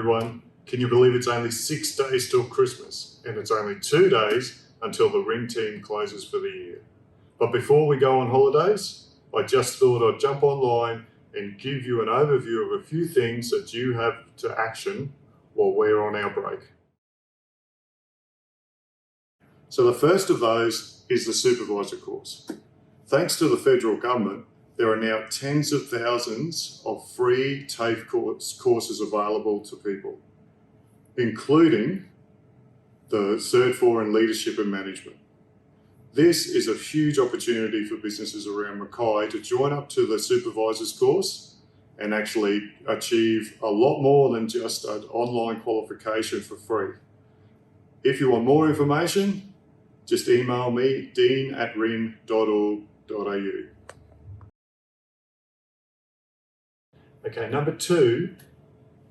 everyone. Can you believe it's only 6 days till Christmas and it's only 2 days until the Ring team closes for the year? But before we go on holidays, I just thought I'd jump online and give you an overview of a few things that you have to action while we're on our break. So the first of those is the supervisor course. Thanks to the federal government, there are now tens of thousands of free TAFE courses available to people, including the Cert 4 in Leadership and Management. This is a huge opportunity for businesses around Mackay to join up to the supervisor's course and actually achieve a lot more than just an online qualification for free. If you want more information, just email me, dean@rin.org.au. Okay, number 2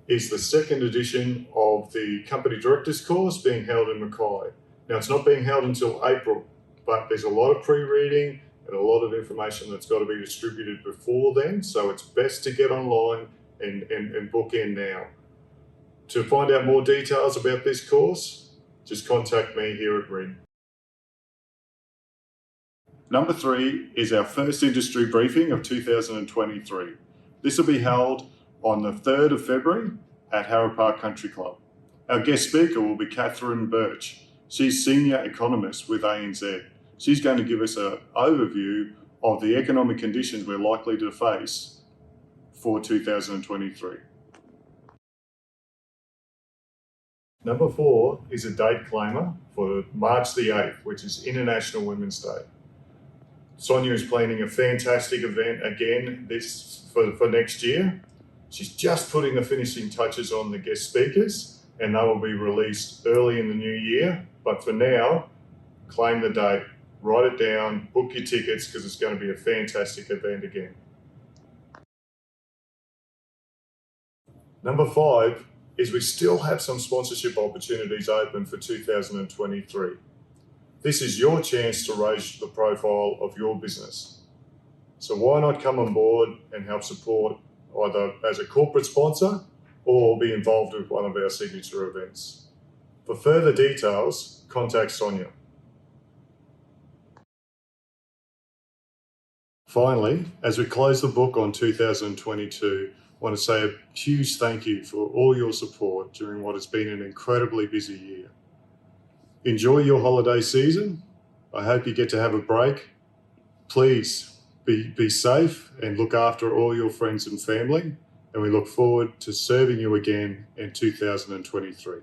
is the second edition of the Company Directors course being held in Mackay. Now, it's not being held until April, but there's a lot of pre-reading and a lot of information that's got to be distributed before then, so it's best to get online and book in now. To find out more details about this course, just contact me here at RIN. Number 3 is our first industry briefing of 2023. This will be held on the 3rd of February at Harrow Park Country Club. Our guest speaker will be Catherine Birch. She's Senior Economist with ANZ. She's going to give us an overview of the economic conditions we're likely to face for 2023. Number 4 is a date claimer for March the 8th, which is International Women's Day. Sonia is planning a fantastic event again for next year. She's just putting the finishing touches on the guest speakers and they will be released early in the new year. But for now, claim the date, write it down, book your tickets because it's going to be a fantastic event again. Number 5 is we still have some sponsorship opportunities open for 2023. This is your chance to raise the profile of your business. So why not come on board and help support either as a corporate sponsor or be involved with one of our signature events. For further details, contact Sonia. Finally, as we close the book on 2022, I want to say a huge thank you for all your support during what has been an incredibly busy year. Enjoy your holiday season. I hope you get to have a break. Please be safe and look after all your friends and family. And we look forward to serving you again in 2023.